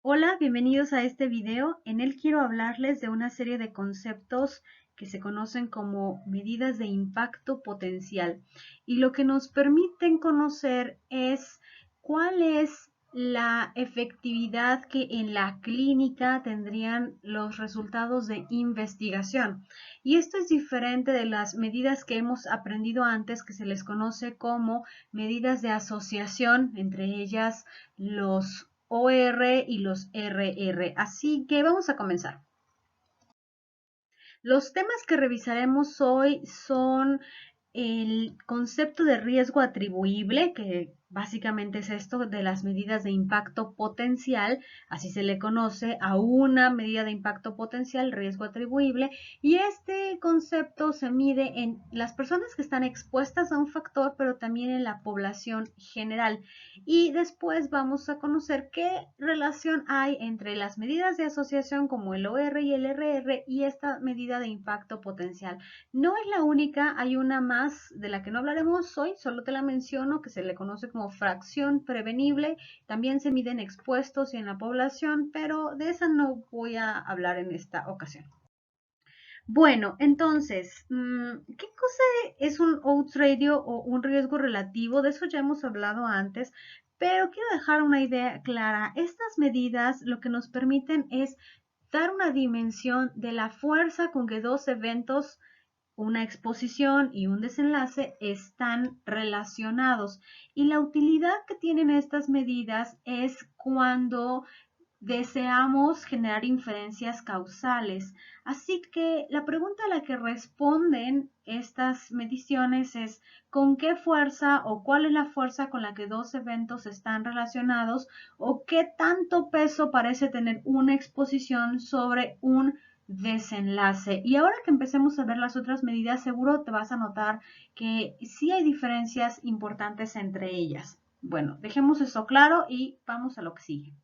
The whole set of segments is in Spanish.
Hola, bienvenidos a este video. En él quiero hablarles de una serie de conceptos que se conocen como medidas de impacto potencial y lo que nos permiten conocer es cuál es la efectividad que en la clínica tendrían los resultados de investigación. Y esto es diferente de las medidas que hemos aprendido antes, que se les conoce como medidas de asociación, entre ellas los OR y los RR. Así que vamos a comenzar. Los temas que revisaremos hoy son el concepto de riesgo atribuible, que básicamente es esto de las medidas de impacto potencial, así se le conoce a una medida de impacto potencial, riesgo atribuible, y este concepto se mide en las personas que están expuestas a un factor, pero también en la población general. Y después vamos a conocer qué relación hay entre las medidas de asociación como el OR y el RR y esta medida de impacto potencial. No es la única, hay una más de la que no hablaremos hoy, solo te la menciono, que se le conoce como fracción prevenible. También se miden expuestos y en la población, pero de esa no voy a hablar en esta ocasión. Bueno, entonces, ¿qué cosa es un odds ratio o un riesgo relativo? De eso ya hemos hablado antes, pero quiero dejar una idea clara. Estas medidas lo que nos permiten es dar una dimensión de la fuerza con que dos eventos, una exposición y un desenlace, están relacionados. Y la utilidad que tienen estas medidas es cuando deseamos generar inferencias causales. Así que la pregunta a la que responden estas mediciones es ¿con qué fuerza o cuál es la fuerza con la que dos eventos están relacionados o qué tanto peso parece tener una exposición sobre un desenlace? Y ahora que empecemos a ver las otras medidas, seguro te vas a notar que sí hay diferencias importantes entre ellas. Bueno, dejemos eso claro y vamos a lo que sigue.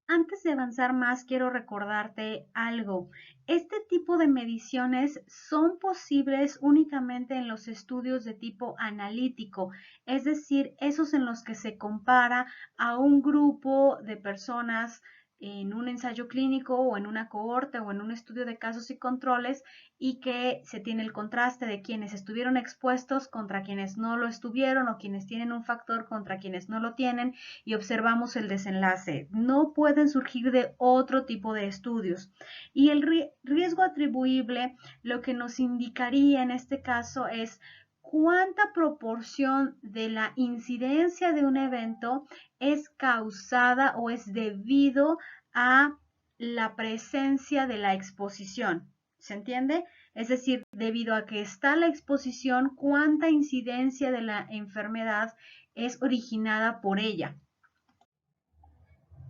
Antes de avanzar más, quiero recordarte algo. Este tipo de mediciones son posibles únicamente en los estudios de tipo analítico, es decir, esos en los que se compara a un grupo de personas en un ensayo clínico o en una cohorte o en un estudio de casos y controles y que se tiene el contraste de quienes estuvieron expuestos contra quienes no lo estuvieron o quienes tienen un factor contra quienes no lo tienen y observamos el desenlace. No pueden surgir de otro tipo de estudios. Y el riesgo atribuible lo que nos indicaría en este caso es cuánta proporción de la incidencia de un evento es causada o es debido a la presencia de la exposición. ¿Se entiende? Es decir, debido a que está la exposición, cuánta incidencia de la enfermedad es originada por ella.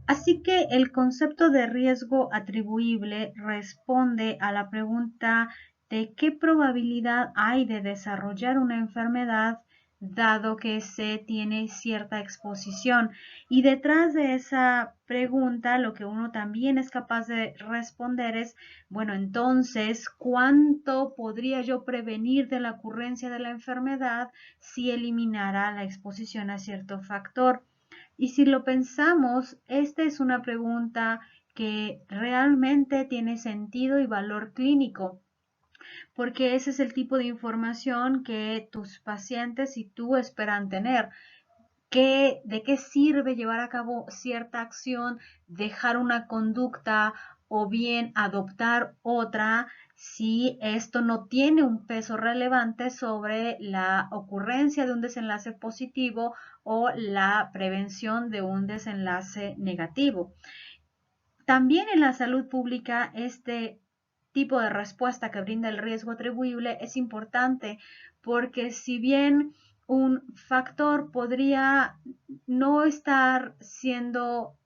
Así que el concepto de riesgo atribuible responde a la pregunta de qué probabilidad hay de desarrollar una enfermedad dado que se tiene cierta exposición. Y detrás de esa pregunta, lo que uno también es capaz de responder es, bueno, entonces, ¿cuánto podría yo prevenir de la ocurrencia de la enfermedad si eliminara la exposición a cierto factor? Y si lo pensamos, esta es una pregunta que realmente tiene sentido y valor clínico, porque ese es el tipo de información que tus pacientes y tú esperan tener. ¿De qué sirve llevar a cabo cierta acción, dejar una conducta o bien adoptar otra si esto no tiene un peso relevante sobre la ocurrencia de un desenlace positivo o la prevención de un desenlace negativo? También en la salud pública, este tipo de respuesta que brinda el riesgo atribuible es importante porque si bien un factor podría no estar siendo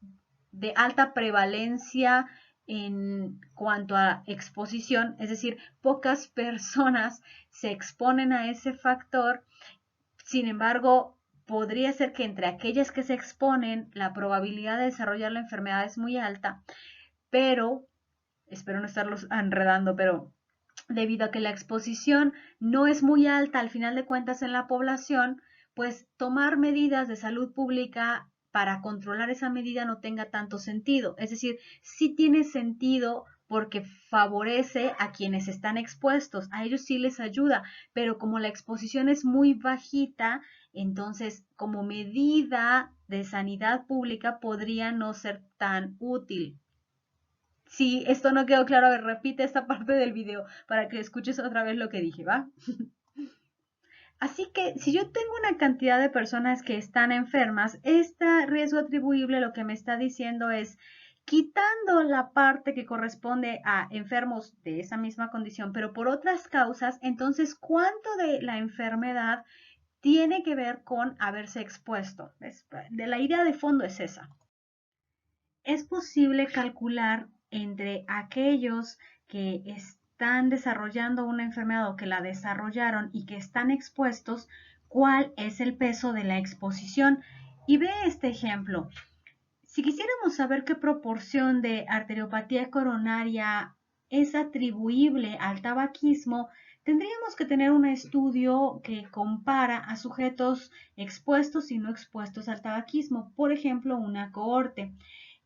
de alta prevalencia en cuanto a exposición, es decir, pocas personas se exponen a ese factor, sin embargo, podría ser que entre aquellas que se exponen la probabilidad de desarrollar la enfermedad es muy alta, pero espero no estarlos enredando, pero debido a que la exposición no es muy alta al final de cuentas en la población, pues tomar medidas de salud pública para controlar esa medida no tenga tanto sentido. Es decir, sí tiene sentido porque favorece a quienes están expuestos, a ellos sí les ayuda, pero como la exposición es muy bajita, entonces como medida de sanidad pública podría no ser tan útil. Si esto no quedó claro, a ver, repite esta parte del video para que escuches otra vez lo que dije, ¿va? Así que si yo tengo una cantidad de personas que están enfermas, este riesgo atribuible lo que me está diciendo es, quitando la parte que corresponde a enfermos de esa misma condición, pero por otras causas, entonces, ¿cuánto de la enfermedad tiene que ver con haberse expuesto? ¿Ves? De la idea de fondo es esa. Es posible calcular entre aquellos que están desarrollando una enfermedad o que la desarrollaron y que están expuestos, cuál es el peso de la exposición. Y ve este ejemplo. Si quisiéramos saber qué proporción de arteriopatía coronaria es atribuible al tabaquismo, tendríamos que tener un estudio que compara a sujetos expuestos y no expuestos al tabaquismo, por ejemplo, una cohorte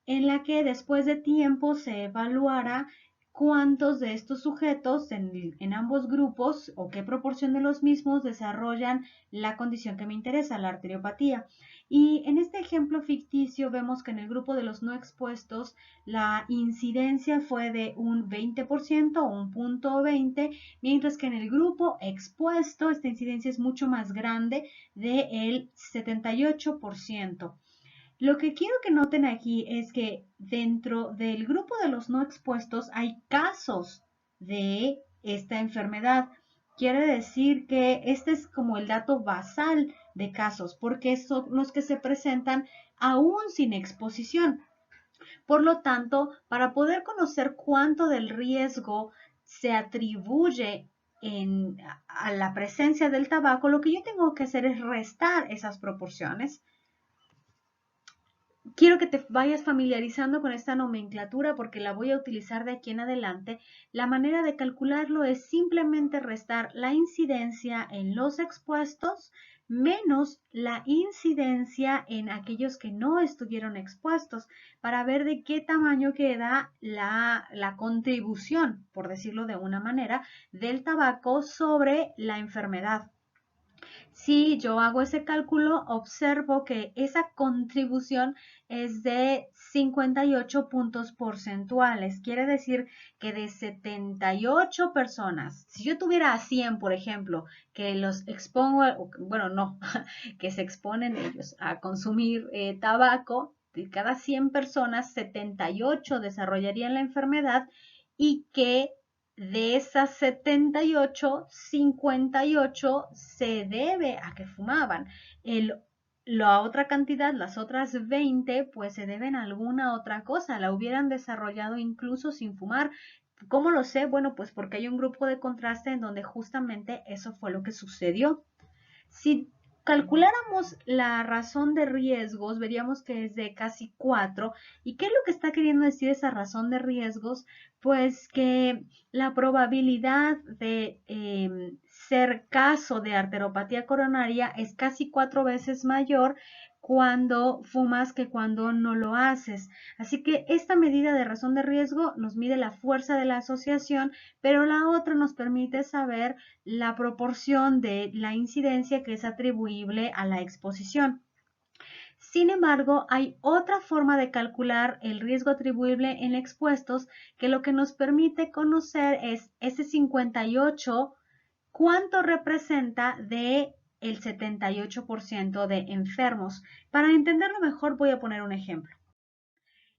en la que después de tiempo se evaluara cuántos de estos sujetos en ambos grupos o qué proporción de los mismos desarrollan la condición que me interesa, la arteriopatía. Y en este ejemplo ficticio vemos que en el grupo de los no expuestos la incidencia fue de un 20% o un punto 20, mientras que en el grupo expuesto esta incidencia es mucho más grande del 78%. Lo que quiero que noten aquí es que dentro del grupo de los no expuestos hay casos de esta enfermedad. Quiere decir que este es como el dato basal de casos, porque son los que se presentan aún sin exposición. Por lo tanto, para poder conocer cuánto del riesgo se atribuye a la presencia del tabaco, lo que yo tengo que hacer es restar esas proporciones. Quiero que te vayas familiarizando con esta nomenclatura porque la voy a utilizar de aquí en adelante. La manera de calcularlo es simplemente restar la incidencia en los expuestos menos la incidencia en aquellos que no estuvieron expuestos para ver de qué tamaño queda la contribución, por decirlo de una manera, del tabaco sobre la enfermedad. Si yo hago ese cálculo, observo que esa contribución es de 58 puntos porcentuales. Quiere decir que de 78 personas, si yo tuviera a 100, por ejemplo, que los expongo, bueno, no, que se exponen ellos a consumir tabaco, de cada 100 personas, 78 desarrollarían la enfermedad y que de esas 78, 58 se debe a que fumaban. La otra cantidad, las otras 20, pues se deben a alguna otra cosa. La hubieran desarrollado incluso sin fumar. ¿Cómo lo sé? Bueno, pues porque hay un grupo de contraste en donde justamente eso fue lo que sucedió. Si calculáramos la razón de riesgos, veríamos que es de casi 4. ¿Y qué es lo que está queriendo decir esa razón de riesgos? Pues que la probabilidad de ser caso de arteropatía coronaria es casi 4 veces mayor cuando fumas que cuando no lo haces. Así que esta medida de razón de riesgo nos mide la fuerza de la asociación, pero la otra nos permite saber la proporción de la incidencia que es atribuible a la exposición. Sin embargo, hay otra forma de calcular el riesgo atribuible en expuestos que lo que nos permite conocer es ese 58, cuánto representa de el 78% de enfermos. Para entenderlo mejor voy a poner un ejemplo.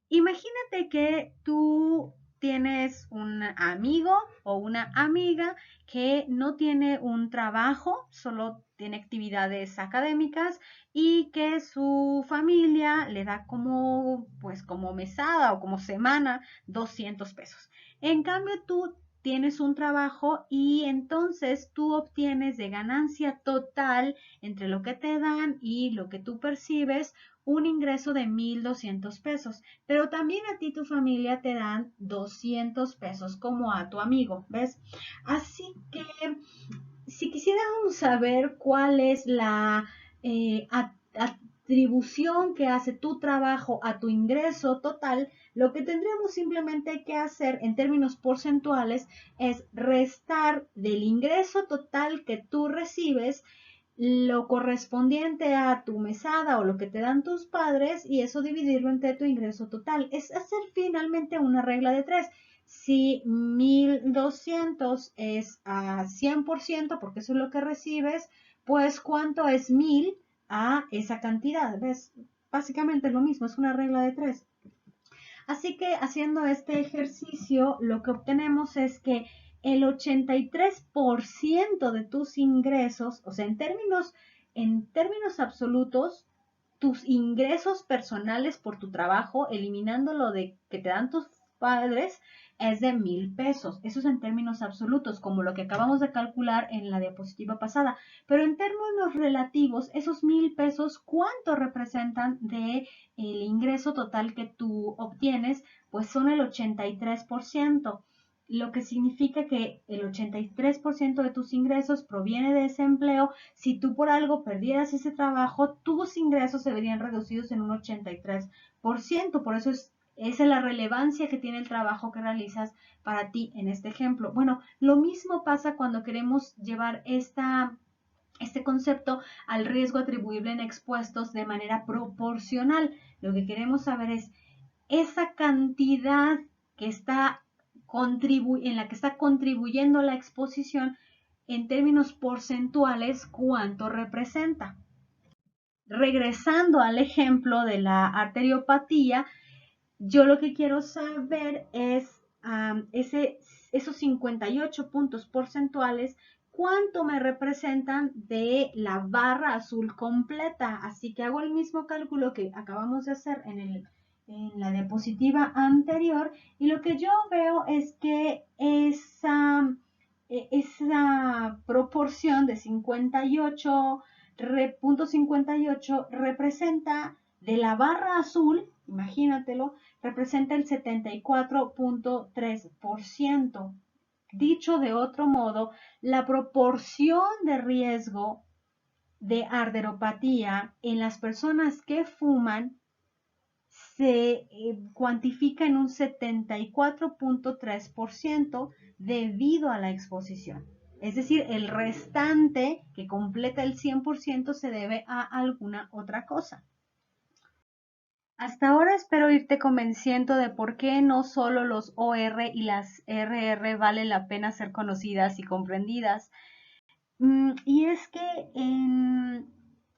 Imagínate que tú tienes un amigo o una amiga que no tiene un trabajo, solo tiene actividades académicas y que su familia le da como, pues como mesada o como semana 200 pesos. En cambio, tú tienes un trabajo y entonces tú obtienes de ganancia total entre lo que te dan y lo que tú percibes un ingreso de 1,200 pesos, pero también a ti tu familia te dan 200 pesos como a tu amigo, ¿ves? Así que si quisiéramos saber cuál es la contribución que hace tu trabajo a tu ingreso total, lo que tendríamos simplemente que hacer en términos porcentuales es restar del ingreso total que tú recibes lo correspondiente a tu mesada o lo que te dan tus padres y eso dividirlo entre tu ingreso total. Es hacer finalmente una regla de tres. Si 1,200 es a 100%, porque eso es lo que recibes, pues ¿cuánto es 1,000 a esa cantidad? ¿Ves? Básicamente es lo mismo, es una regla de tres. Así que haciendo este ejercicio, lo que obtenemos es que el 83% de tus ingresos, o sea, en términos absolutos, tus ingresos personales por tu trabajo, eliminando lo de que te dan tus padres, es de 1,000 pesos. Eso es en términos absolutos, como lo que acabamos de calcular en la diapositiva pasada. Pero en términos relativos, esos 1,000 pesos, ¿cuánto representan de el ingreso total que tú obtienes? Pues son el 83%, lo que significa que el 83% de tus ingresos proviene de ese empleo. Si tú por algo perdieras ese trabajo, tus ingresos se verían reducidos en un 83%. Por eso esa es la relevancia que tiene el trabajo que realizas para ti en este ejemplo. Bueno, lo mismo pasa cuando queremos llevar este concepto al riesgo atribuible en expuestos de manera proporcional. Lo que queremos saber es esa cantidad que está en la que está contribuyendo la exposición en términos porcentuales, ¿cuánto representa? Regresando al ejemplo de la arteriopatía, yo lo que quiero saber es esos 58 puntos porcentuales, cuánto me representan de la barra azul completa. Así que hago el mismo cálculo que acabamos de hacer en la diapositiva anterior y lo que yo veo es que esa proporción de 58,58 representa de la barra azul, imagínatelo, representa el 74,3%. Dicho de otro modo, la proporción de riesgo de arteropatía en las personas que fuman se cuantifica en un 74,3% debido a la exposición. Es decir, el restante que completa el 100% se debe a alguna otra cosa. Hasta ahora espero irte convenciendo de por qué no solo los OR y las RR valen la pena ser conocidas y comprendidas. Y es que en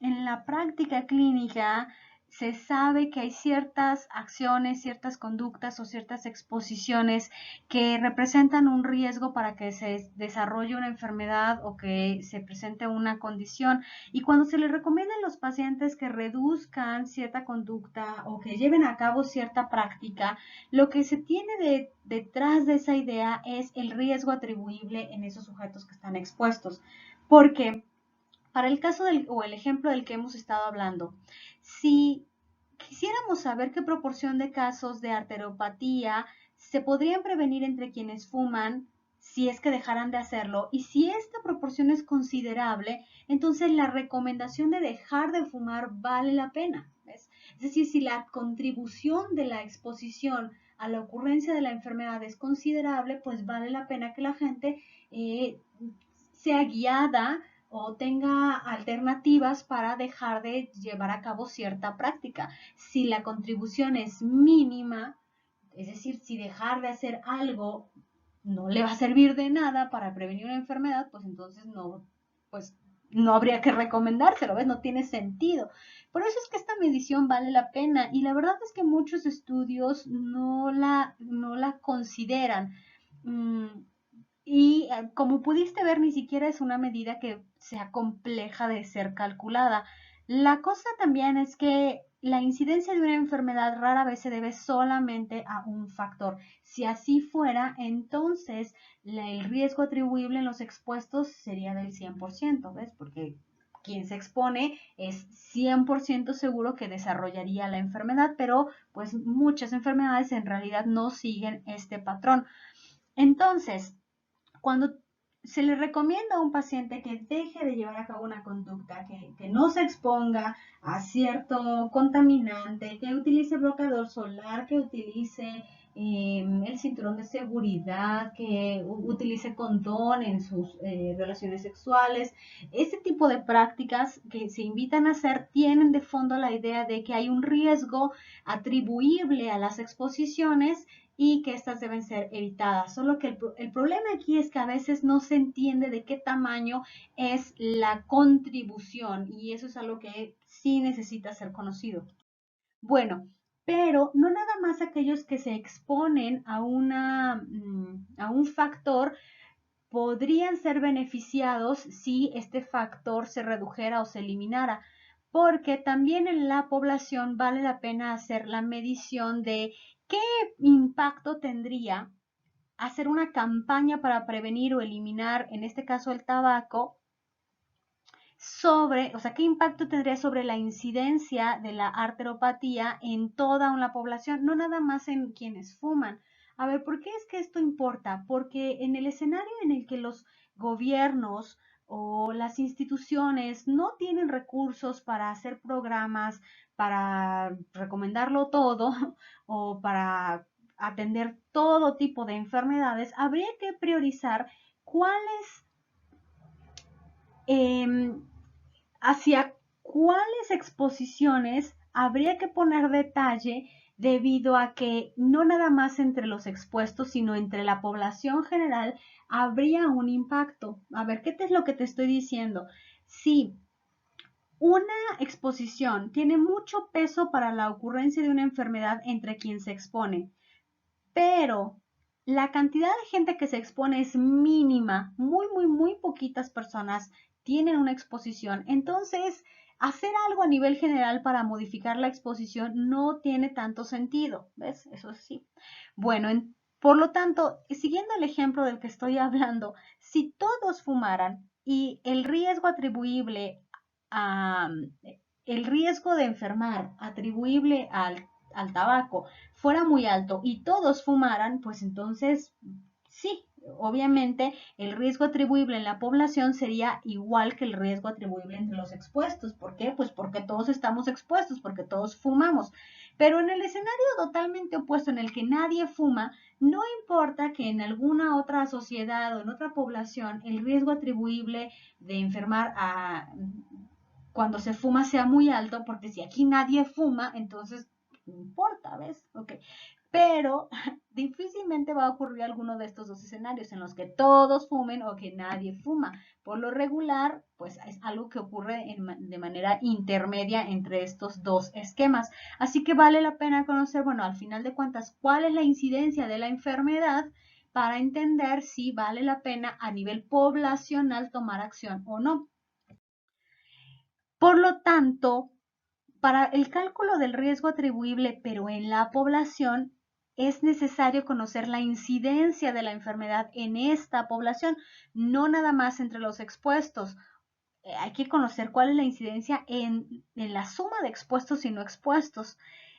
la práctica clínica se sabe que hay ciertas acciones, ciertas conductas o ciertas exposiciones que representan un riesgo para que se desarrolle una enfermedad o que se presente una condición. Y cuando se les recomienda a los pacientes que reduzcan cierta conducta o que lleven a cabo cierta práctica, lo que se tiene detrás de esa idea es el riesgo atribuible en esos sujetos que están expuestos. Porque para el caso o el ejemplo del que hemos estado hablando, si quisiéramos saber qué proporción de casos de arteriopatía se podrían prevenir entre quienes fuman si es que dejaran de hacerlo, y si esta proporción es considerable, entonces la recomendación de dejar de fumar vale la pena. ¿Ves? Es decir, si la contribución de la exposición a la ocurrencia de la enfermedad es considerable, pues vale la pena que la gente sea guiada o tenga alternativas para dejar de llevar a cabo cierta práctica. Si la contribución es mínima, es decir, si dejar de hacer algo no le va a servir de nada para prevenir una enfermedad, pues no habría que recomendárselo, ¿ves? No tiene sentido. Por eso es que esta medición vale la pena y la verdad es que muchos estudios no la consideran. Y como pudiste ver, ni siquiera es una medida que sea compleja de ser calculada. La cosa también es que la incidencia de una enfermedad rara vez se debe solamente a un factor. Si así fuera, entonces el riesgo atribuible en los expuestos sería del 100%, ¿ves? Porque quien se expone es 100% seguro que desarrollaría la enfermedad, pero pues muchas enfermedades en realidad no siguen este patrón. Entonces, cuando se le recomienda a un paciente que deje de llevar a cabo una conducta, que no se exponga a cierto contaminante, que utilice bloqueador solar, que utilice el cinturón de seguridad, que utilice condón en sus relaciones sexuales. Este tipo de prácticas que se invitan a hacer tienen de fondo la idea de que hay un riesgo atribuible a las exposiciones y que estas deben ser evitadas. Solo que el problema aquí es que a veces no se entiende de qué tamaño es la contribución y eso es algo que sí necesita ser conocido. Bueno, pero no nada más aquellos que se exponen a un factor podrían ser beneficiados si este factor se redujera o se eliminara, porque también en la población vale la pena hacer la medición de qué impacto tendría hacer una campaña para prevenir o eliminar, en este caso el tabaco, sobre, o sea, qué impacto tendría sobre la incidencia de la arteropatía en toda una población, no nada más en quienes fuman. A ver, ¿por qué es que esto importa? Porque en el escenario en el que los gobiernos o las instituciones no tienen recursos para hacer programas, para recomendarlo todo o para atender todo tipo de enfermedades, habría que priorizar cuáles eh, hacia cuáles exposiciones habría que poner detalle debido a que no nada más entre los expuestos, sino entre la población general habría un impacto. A ver, ¿qué es lo que te estoy diciendo? Si una exposición tiene mucho peso para la ocurrencia de una enfermedad entre quien se expone, pero la cantidad de gente que se expone es mínima, muy poquitas personas tienen una exposición, entonces hacer algo a nivel general para modificar la exposición no tiene tanto sentido, ¿ves? Eso sí. Bueno, por lo tanto, siguiendo el ejemplo del que estoy hablando, si todos fumaran y el riesgo atribuible a, el riesgo de enfermar atribuible al tabaco fuera muy alto y todos fumaran, pues entonces sí, obviamente el riesgo atribuible en la población sería igual que el riesgo atribuible entre los expuestos. ¿Por qué? Pues porque todos estamos expuestos, porque todos fumamos. Pero en el escenario totalmente opuesto en el que nadie fuma, no importa que en alguna otra sociedad o en otra población el riesgo atribuible de enfermar cuando se fuma sea muy alto, porque si aquí nadie fuma, entonces no importa, ¿ves? Ok. Pero difícilmente va a ocurrir alguno de estos dos escenarios en los que todos fumen o que nadie fuma. Por lo regular, pues es algo que ocurre de manera intermedia entre estos dos esquemas. Así que vale la pena conocer, bueno, al final de cuentas, cuál es la incidencia de la enfermedad para entender si vale la pena a nivel poblacional tomar acción o no. Por lo tanto, para el cálculo del riesgo atribuible, pero en la población, es necesario conocer la incidencia de la enfermedad en esta población, no nada más entre los expuestos. Hay que conocer cuál es la incidencia en la suma de expuestos y no expuestos.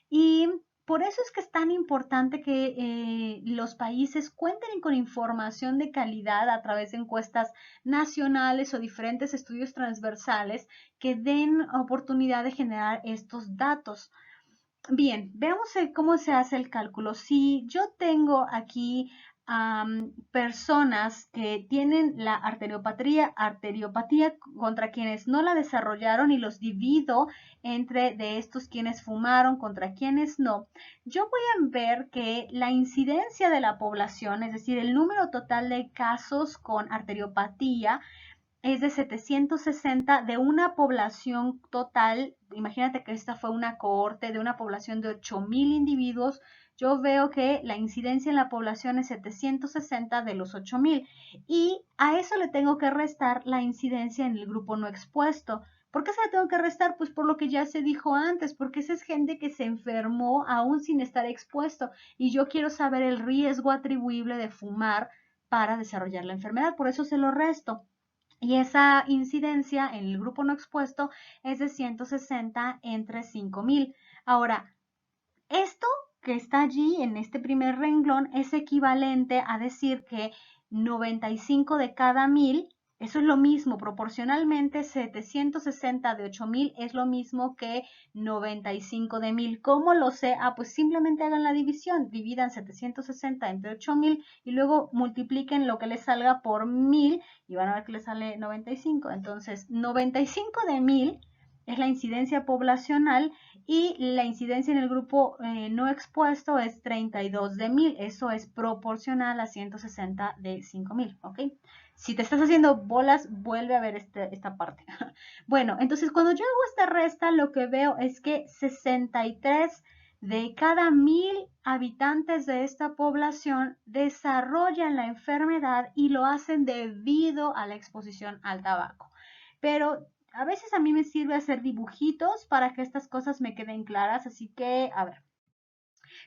Y por eso es que es tan importante que los países cuenten con información de calidad a través de encuestas nacionales o diferentes estudios transversales que den oportunidad de generar estos datos. Bien, veamos cómo se hace el cálculo. Si yo tengo aquí personas que tienen la arteriopatía contra quienes no la desarrollaron y los divido entre de estos quienes fumaron contra quienes no, yo voy a ver que la incidencia de la población, es decir, el número total de casos con arteriopatía, es de 760 de una población total. Imagínate que esta fue una cohorte de una población de 8,000 individuos. Yo veo que la incidencia en la población es 760 de los 8,000 y a eso le tengo que restar la incidencia en el grupo no expuesto. ¿Por qué se la tengo que restar? Pues por lo que ya se dijo antes, porque esa es gente que se enfermó aún sin estar expuesto y yo quiero saber el riesgo atribuible de fumar para desarrollar la enfermedad, por eso se lo resto. Y esa incidencia en el grupo no expuesto es de 160 entre 5,000. Ahora, esto que está allí en este primer renglón es equivalente a decir que 95 de cada 1000, eso es lo mismo, proporcionalmente 760 de 8000 es lo mismo que 95 de 1000. ¿Cómo lo sé? Pues simplemente hagan la división, dividan 760 entre 8000 y luego multipliquen lo que les salga por 1000 y van a ver que les sale 95. Entonces, 95 de 1000 es la incidencia poblacional y la incidencia en el grupo no expuesto es 32 de 1000. Eso es proporcional a 160 de 5000, ¿ok? Si te estás haciendo bolas, vuelve a ver esta parte. Bueno, entonces cuando yo hago esta resta, lo que veo es que 63 de cada 1000 habitantes de esta población desarrollan la enfermedad y lo hacen debido a la exposición al tabaco. Pero a veces a mí me sirve hacer dibujitos para que estas cosas me queden claras, así que, a ver.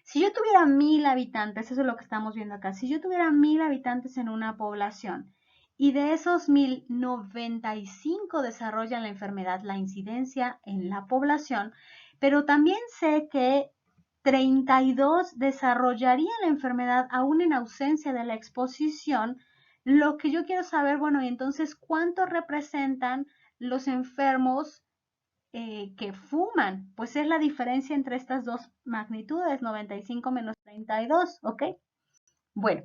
Si yo tuviera 1000 habitantes, eso es lo que estamos viendo acá, si yo tuviera 1000 habitantes en una población y de esos 1000, 95 desarrollan la enfermedad, la incidencia en la población, pero también sé que 32 desarrollarían la enfermedad aún en ausencia de la exposición. Lo que yo quiero saber, bueno, y entonces, ¿cuánto representan los enfermos que fuman? Pues es la diferencia entre estas dos magnitudes, 95 menos 32, ¿ok? Bueno,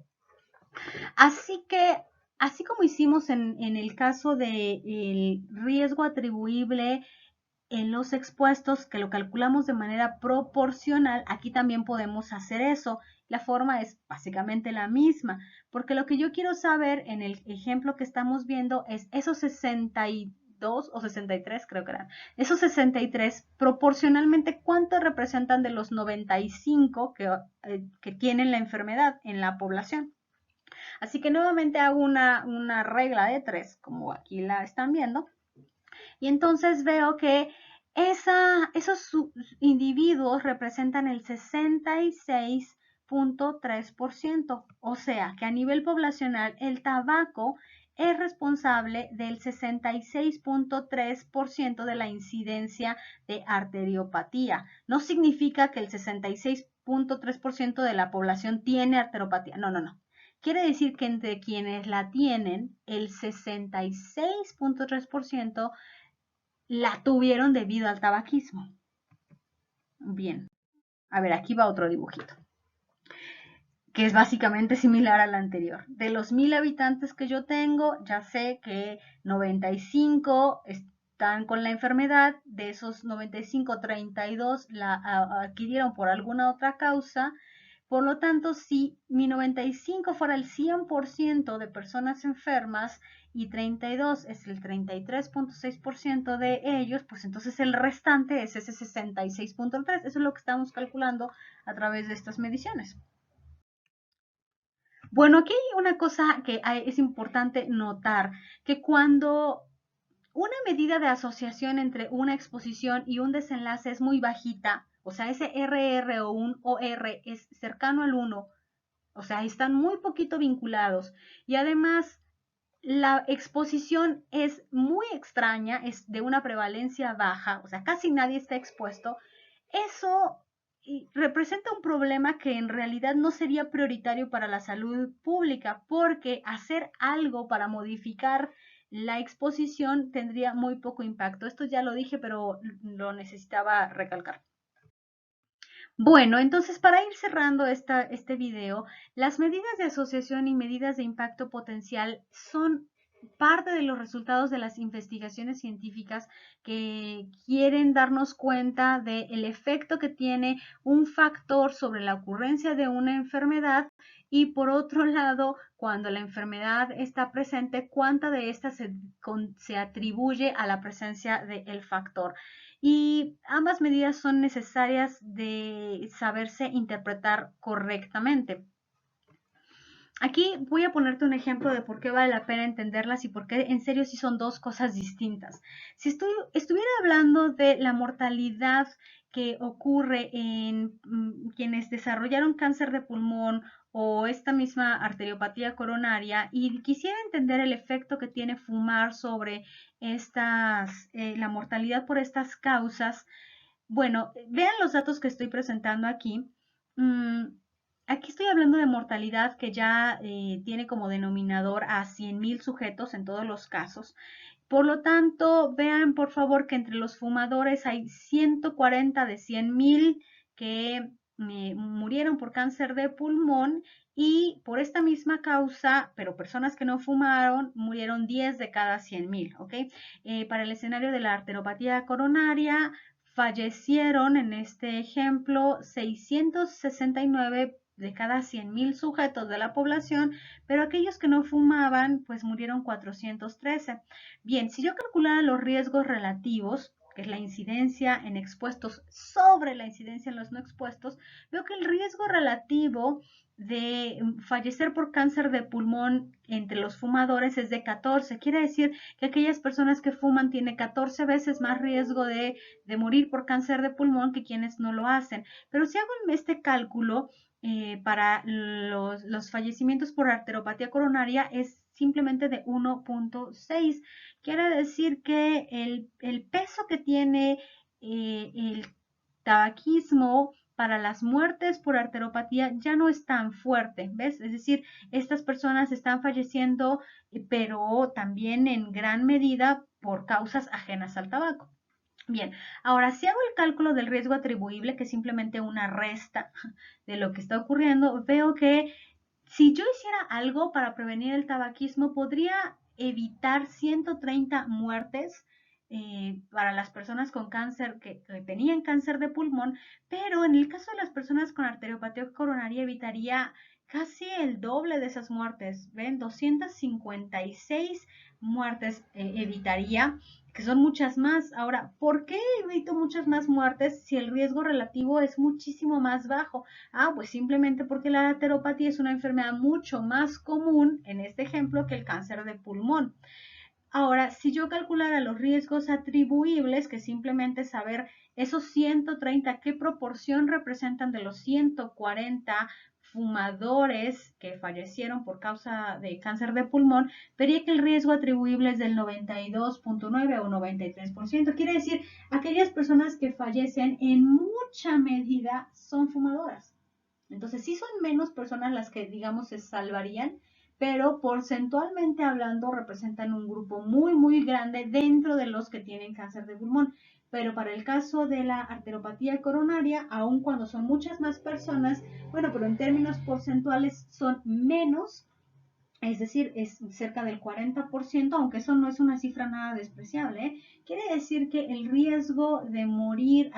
así que, así como hicimos en el caso del riesgo atribuible en los expuestos, que lo calculamos de manera proporcional, aquí también podemos hacer eso. La forma es básicamente la misma, porque lo que yo quiero saber en el ejemplo que estamos viendo es esos 62 o 63, creo que eran, esos 63 proporcionalmente cuánto representan de los 95 que tienen la enfermedad en la población. Así que nuevamente hago una regla de 3, como aquí la están viendo, y entonces veo que esos individuos representan el 66.3%, o sea que a nivel poblacional el tabaco es responsable del 66.3% de la incidencia de arteriopatía. No significa que el 66.3% de la población tiene arteriopatía, no, no, no. Quiere decir que entre quienes la tienen, el 66.3% la tuvieron debido al tabaquismo. Bien, a ver, aquí va otro dibujito, que es básicamente similar al anterior. De los 1000 habitantes que yo tengo, ya sé que 95 están con la enfermedad, de esos 95, 32 la adquirieron por alguna otra causa. Por lo tanto, si mi 95 fuera el 100% de personas enfermas y 32 es el 33.6% de ellos, pues entonces el restante es ese 66.3. Eso es lo que estamos calculando a través de estas mediciones. Bueno, aquí hay una cosa que es importante notar, que cuando una medida de asociación entre una exposición y un desenlace es muy bajita, o sea, ese RR o un OR es cercano al 1, o sea, están muy poquito vinculados. Y además, la exposición es muy extraña, es de una prevalencia baja, o sea, casi nadie está expuesto. Eso representa un problema que en realidad no sería prioritario para la salud pública, porque hacer algo para modificar la exposición tendría muy poco impacto. Esto ya lo dije, pero lo necesitaba recalcar. Bueno, entonces para ir cerrando este video, las medidas de asociación y medidas de impacto potencial son parte de los resultados de las investigaciones científicas que quieren darnos cuenta del efecto que tiene un factor sobre la ocurrencia de una enfermedad y por otro lado, cuando la enfermedad está presente, cuánta de esta se atribuye a la presencia del factor. Y ambas medidas son necesarias de saberse interpretar correctamente. Aquí voy a ponerte un ejemplo de por qué vale la pena entenderlas y por qué en serio sí son dos cosas distintas. Si estuviera hablando de la mortalidad que ocurre en quienes desarrollaron cáncer de pulmón o esta misma arteriopatía coronaria y quisiera entender el efecto que tiene fumar sobre la mortalidad por estas causas, bueno, vean los datos que estoy presentando aquí. aquí estoy hablando de mortalidad que ya tiene como denominador a 100.000 sujetos en todos los casos. Por lo tanto, vean por favor que entre los fumadores hay 140 de 100.000 que murieron por cáncer de pulmón y por esta misma causa, pero personas que no fumaron, murieron 10 de cada 100.000, ¿ok? Para el escenario de la arteriopatía coronaria, fallecieron en este ejemplo 669 de cada 100.000 sujetos de la población, pero aquellos que no fumaban, pues murieron 413. Bien, si yo calculara los riesgos relativos, que es la incidencia en expuestos sobre la incidencia en los no expuestos, veo que el riesgo relativo de fallecer por cáncer de pulmón entre los fumadores es de 14. Quiere decir que aquellas personas que fuman tienen 14 veces más riesgo de morir por cáncer de pulmón que quienes no lo hacen. Pero si hago este cálculo para los fallecimientos por arteriopatía coronaria es simplemente de 1.6. Quiere decir que el peso que tiene el tabaquismo para las muertes por arteriopatía ya no es tan fuerte, ¿ves? Es decir, estas personas están falleciendo, pero también en gran medida por causas ajenas al tabaco. Bien, ahora si hago el cálculo del riesgo atribuible, que es simplemente una resta de lo que está ocurriendo, veo que si yo hiciera algo para prevenir el tabaquismo, podría evitar 130 muertes para las personas con cáncer que tenían cáncer de pulmón, pero en el caso de las personas con arteriopatía coronaria evitaría casi el doble de esas muertes, ¿ven? 256 muertes evitaría, que son muchas más. Ahora, ¿por qué evito muchas más muertes si el riesgo relativo es muchísimo más bajo? Pues simplemente porque la arteriopatía es una enfermedad mucho más común en este ejemplo que el cáncer de pulmón. Ahora, si yo calculara los riesgos atribuibles, que simplemente saber esos 130, qué proporción representan de los 140 fumadores que fallecieron por causa de cáncer de pulmón, vería que el riesgo atribuible es del 92.9 o 93%. Quiere decir, aquellas personas que fallecen en mucha medida son fumadoras. Entonces, sí son menos personas las que, digamos, se salvarían, pero porcentualmente hablando representan un grupo muy, muy grande dentro de los que tienen cáncer de pulmón. Pero para el caso de la arteriopatía coronaria, aun cuando son muchas más personas, bueno, pero en términos porcentuales son menos, es decir, es cerca del 40%, aunque eso no es una cifra nada despreciable, ¿eh? Quiere decir que el riesgo de morir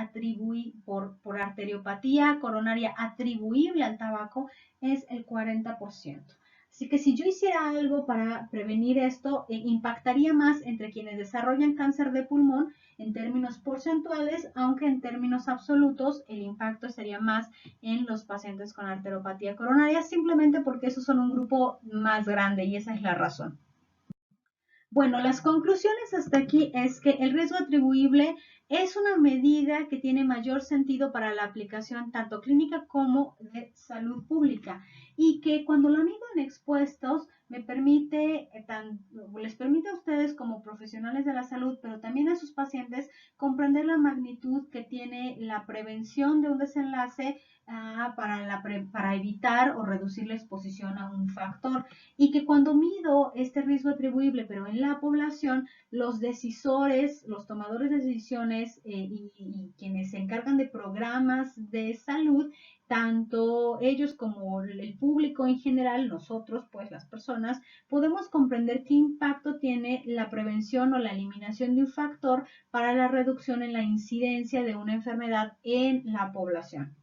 por arteriopatía coronaria atribuible al tabaco es el 40%. Así que si yo hiciera algo para prevenir esto, impactaría más entre quienes desarrollan cáncer de pulmón en términos porcentuales, aunque en términos absolutos el impacto sería más en los pacientes con arteriopatía coronaria, simplemente porque esos son un grupo más grande y esa es la razón. Bueno, las conclusiones hasta aquí es que el riesgo atribuible es una medida que tiene mayor sentido para la aplicación tanto clínica como de salud pública y que cuando la mido en expuestos me permite, les permite a ustedes como profesionales de la salud, pero también a sus pacientes, comprender la magnitud que tiene la prevención de un desenlace para evitar o reducir la exposición a un factor y que cuando mido este riesgo atribuible, pero en la población, los decisores, los tomadores de decisiones y quienes se encargan de programas de salud, tanto ellos como el público en general, nosotros, pues las personas, podemos comprender qué impacto tiene la prevención o la eliminación de un factor para la reducción en la incidencia de una enfermedad en la población.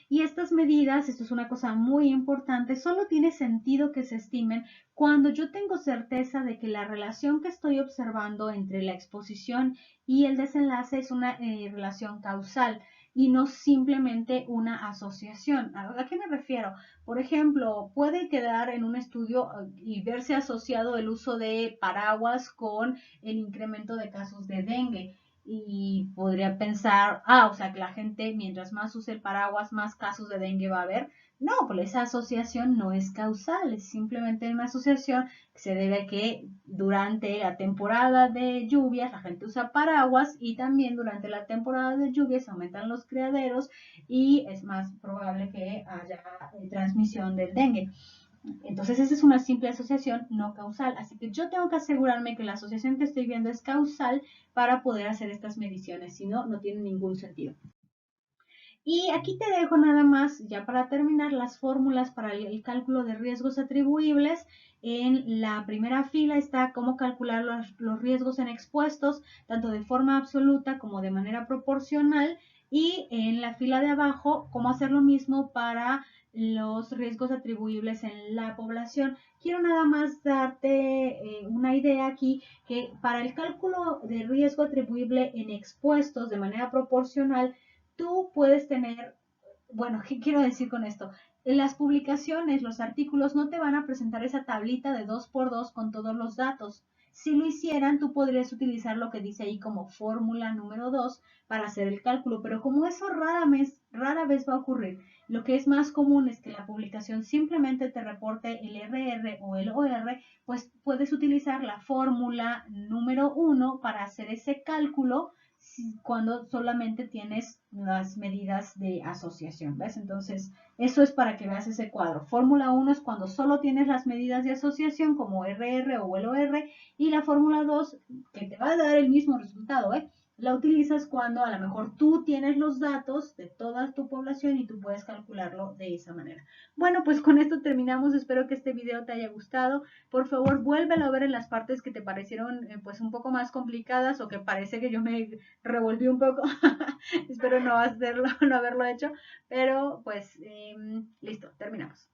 Y estas medidas, esto es una cosa muy importante, solo tiene sentido que se estimen cuando yo tengo certeza de que la relación que estoy observando entre la exposición y el desenlace es una relación causal y no simplemente una asociación. ¿A qué me refiero? Por ejemplo, puede quedar en un estudio y verse asociado el uso de paraguas con el incremento de casos de dengue. y podría pensar, o sea que la gente mientras más use el paraguas, más casos de dengue va a haber. No, pues esa asociación no es causal, es simplemente una asociación que se debe a que durante la temporada de lluvias la gente usa paraguas y también durante la temporada de lluvias aumentan los criaderos y es más probable que haya transmisión del dengue. Entonces, esa es una simple asociación no causal. Así que yo tengo que asegurarme que la asociación que estoy viendo es causal para poder hacer estas mediciones. Si no, no tiene ningún sentido. Y aquí te dejo nada más, ya para terminar, las fórmulas para el cálculo de riesgos atribuibles. En la primera fila está cómo calcular los riesgos en expuestos, tanto de forma absoluta como de manera proporcional. Y en la fila de abajo, cómo hacer lo mismo para los riesgos atribuibles en la población. Quiero nada más darte una idea aquí que para el cálculo de riesgo atribuible en expuestos de manera proporcional, tú puedes tener, bueno, ¿qué quiero decir con esto? En las publicaciones, los artículos no te van a presentar esa tablita de 2x2 con todos los datos. Si lo hicieran, tú podrías utilizar lo que dice ahí como fórmula número 2 para hacer el cálculo, pero como eso rara vez va a ocurrir, lo que es más común es que la publicación simplemente te reporte el RR o el OR, pues puedes utilizar la fórmula número 1 para hacer ese cálculo cuando solamente tienes las medidas de asociación, ¿ves? Entonces, eso es para que veas ese cuadro. Fórmula 1 es cuando solo tienes las medidas de asociación como RR o LOR, y la fórmula 2, que te va a dar el mismo resultado, la utilizas cuando a lo mejor tú tienes los datos de toda tu población y tú puedes calcularlo de esa manera. Bueno, pues con esto terminamos. Espero que este video te haya gustado. Por favor, vuélvelo a ver en las partes que te parecieron pues un poco más complicadas o que parece que yo me revolví un poco. Espero no hacerlo, no haberlo hecho, pero pues listo, terminamos.